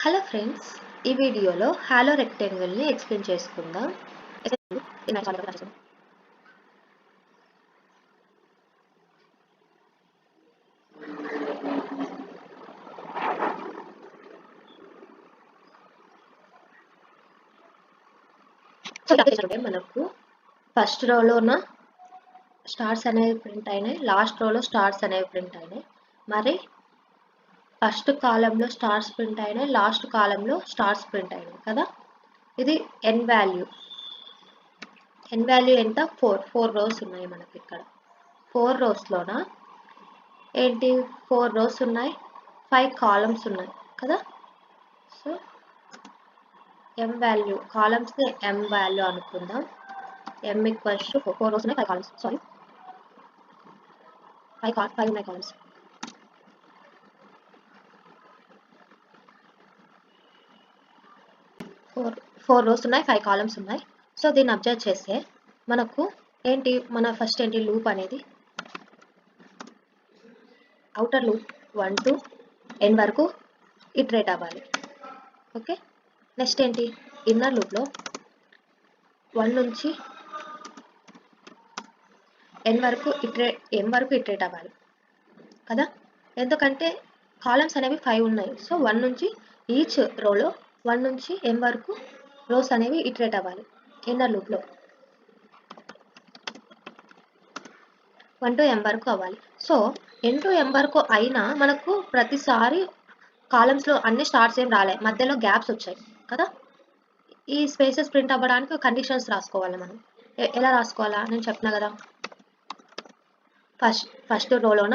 Hello friends, ఈ వీడియోలో hollow రెక్టాంగిల్ని explain చేసుకుందాం. మనకు ఫస్ట్ రోలోన స్టార్స్ అనేవి ప్రింట్ అయినాయి, లాస్ట్ రోలో స్టార్స్ అనేవి ప్రింట్ అయినాయి. మరి ఫస్ట్ కాలంలో స్టార్స్ ప్రింట్ అయినాయి, లాస్ట్ కాలంలో స్టార్స్ ప్రింట్ అయినాయి కదా. ఇది ఎన్ వాల్యూ ఎంత? ఫోర్ రోస్ ఉన్నాయి మనకి ఇక్కడ. 4 రోస్లోన ఏంటి 4 రోస్ ఉన్నాయి, 5 కాలమ్స్ ఉన్నాయి కదా. సో ఎం వాల్యూ, కాలమ్స్ని ఎం వాల్యూ అనుకుందాం. ఎం ఈక్వల్స్ టు 4 రోస్ ఉన్నాయి, 5 కాలమ్స్, సారీ 5 ఉన్నాయి కాలమ్స్. ఫోర్ రోస్ ఉన్నాయి, 5 కాలమ్స్ ఉన్నాయి. సో దీన్ని అబ్జర్వ్ చేస్తే మనకు ఏంటి, మన ఫస్ట్ ఏంటి లూప్ అనేది అవుటర్ లూప్ 1 to n వరకు ఇటరేట్ అవ్వాలి. ఓకే, నెక్స్ట్ ఏంటి, ఇన్నర్ లూప్లో 1 నుంచి n వరకు ఇటరేట్ అవ్వాలి కదా. ఎందుకంటే కాలమ్స్ అనేవి 5 ఉన్నాయి. సో 1 నుంచి ఈచ్ రోలో 1 నుంచి m వరకు రోస్ అనేవి ఇటరేట్ అవ్వాలి ఇన్నర్ లూప్లో. 1 to m వరకు అవ్వాలి. సో n to m వరకు అయినా మనకు ప్రతిసారి కాలమ్స్లో అన్ని స్టార్స్ ఏం రాలే, మధ్యలో గ్యాప్స్ వచ్చాయి కదా. ఈ స్పేసెస్ ప్రింట్ అవ్వడానికి కండిషన్స్ రాసుకోవాలి మనం. ఎలా రాసుకోవాలా నేను చెప్పినా కదా. ఫస్ట్ రోలోన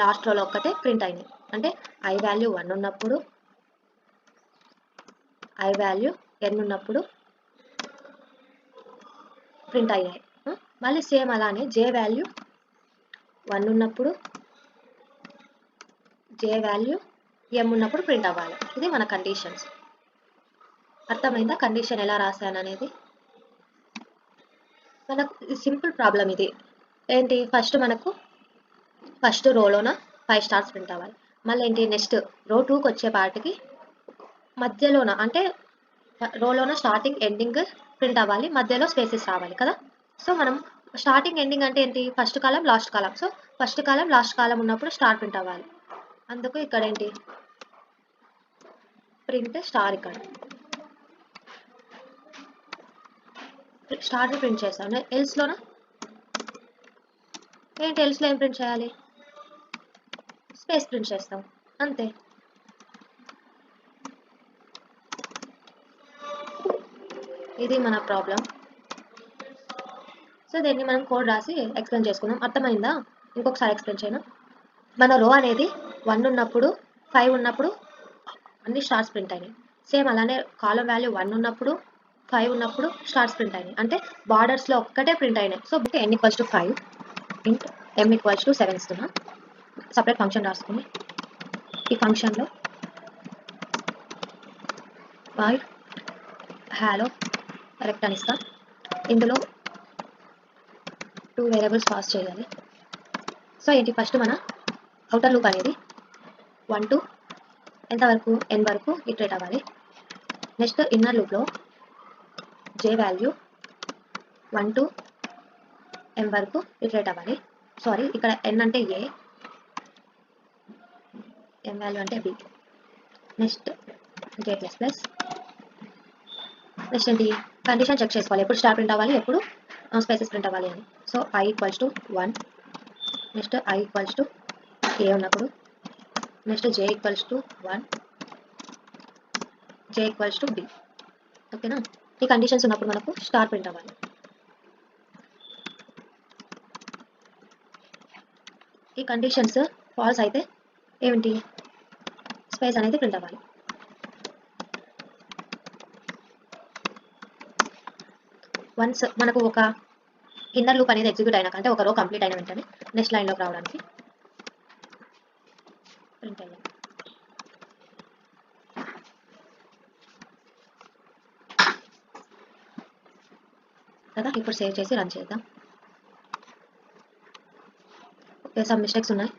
లాస్ట్ రోలో ఒక్కటే ప్రింట్ అయినాయి, అంటే ఐ వాల్యూ 1 ఉన్నప్పుడు, ఐ వాల్యూ n ఉన్నప్పుడు ప్రింట్ అయ్యాయి. మళ్ళీ సేమ్ అలానే జే వాల్యూ 1 ఉన్నప్పుడు, జే వాల్యూ m ఉన్నప్పుడు ప్రింట్ అవ్వాలి. ఇది మన కండిషన్స్. అర్థమైందా కండిషన్ ఎలా రాశాను అనేది? మనకు సింపుల్ ప్రాబ్లం ఇది. ఏంటి, ఫస్ట్ రోలోన 5 స్టార్స్ ప్రింట్ అవ్వాలి. మళ్ళీ ఏంటి, నెక్స్ట్ రో 2కి వచ్చే పార్ట్కి మధ్యలోన, అంటే రోలోన స్టార్టింగ్ ఎండింగ్ ప్రింట్ అవ్వాలి, మధ్యలో స్పేసెస్ రావాలి కదా. సో మనం స్టార్టింగ్ ఎండింగ్ అంటే ఏంటి, ఫస్ట్ కాలం లాస్ట్ కాలం. సో ఫస్ట్ కాలం లాస్ట్ కాలం ఉన్నప్పుడు స్టార్ ప్రింట్ అవ్వాలి. అందుకు ఇక్కడ ఏంటి, ప్రింట్ స్టార్. ఇక్కడ స్టార్ ప్రింట్ చేస్తాను. ఎల్స్లోన ఏంటి, ఎల్స్లో ఏం ప్రింట్ చేయాలి, స్పేస్ ప్రింట్ చేస్తాం అంతే. ఇది మన ప్రాబ్లం. సో దీన్ని మనం కోడ్ రాసి ఎక్స్ప్లెయిన్ చేసుకుందాం. అర్థమైందా? ఇంకొకసారి ఎక్స్ప్లెయిన్ చేయను. మన రో అనేది 1 ఉన్నప్పుడు 5 ఉన్నప్పుడు అన్ని స్టార్స్ ప్రింట్ అయినాయి. సేమ్ అలానే కాలం వాల్యూ 1 ఉన్నప్పుడు 5 ఉన్నప్పుడు స్టార్స్ ప్రింట్ అయినాయి, అంటే బార్డర్స్లో ఒక్కటే ప్రింట్ అయినాయి. So n equals to 5 into m equals to 7 ఇస్తున్నా. సపరేట్ ఫంక్షన్ రాసుకుని ఈ ఫంక్షన్లో వాయిడ్ హాలో రెక్ట్ అని ఇస్తా. ఇందులో 2 వేరియబుల్స్ పాస్ చేయాలి. సో ఏంటి, ఫస్ట్ మన అవుటర్ లూప్ అనేది 1 to ఎంతవరకు n వరకు ఇటరేట్ అవ్వాలి. నెక్స్ట్ ఇన్నర్ లూప్లో j వాల్యూ 1 to m వరకు ఇటరేట్ అవ్వాలి. సారీ, ఇక్కడ n అంటే a, m వాల్యూ అంటే b. Next j plus plus. Next ఏంటి, కండిషన్ చెక్ చేసుకోవాలి, ఎప్పుడు స్టార్ ప్రింట్ అవ్వాలి, ఎప్పుడు స్పేసెస్ ప్రింట్ అవ్వాలి అని. So i equals to 1, next i equals to a ఉన్నప్పుడు, next j equals to 1, j equals to b. ఓకేనా, ఈ కండిషన్స్ ఉన్నప్పుడు మనకు స్టార్ ప్రింట్ అవ్వాలి. ఈ కండిషన్స్ ఫాల్స్ అయితే ఏమిటి, స్పేస్ అనేది ప్రింట్ అవ్వాలి. వన్స్ మనకు ఒక ఇన్నర్ లూప్ అనేది ఎగ్జిక్యూట్ అయినాక, అంటే ఒక రో కంప్లీట్ అయిన వెంటనే నెక్స్ట్ లైన్లోకి రావడానికి ప్రింట్ అయ్యాలి కదా. ఇప్పుడు సేవ్ చేసి రన్ చేద్దాం. ఓకే, సమ్ మిస్టేక్స్ ఉన్నాయి.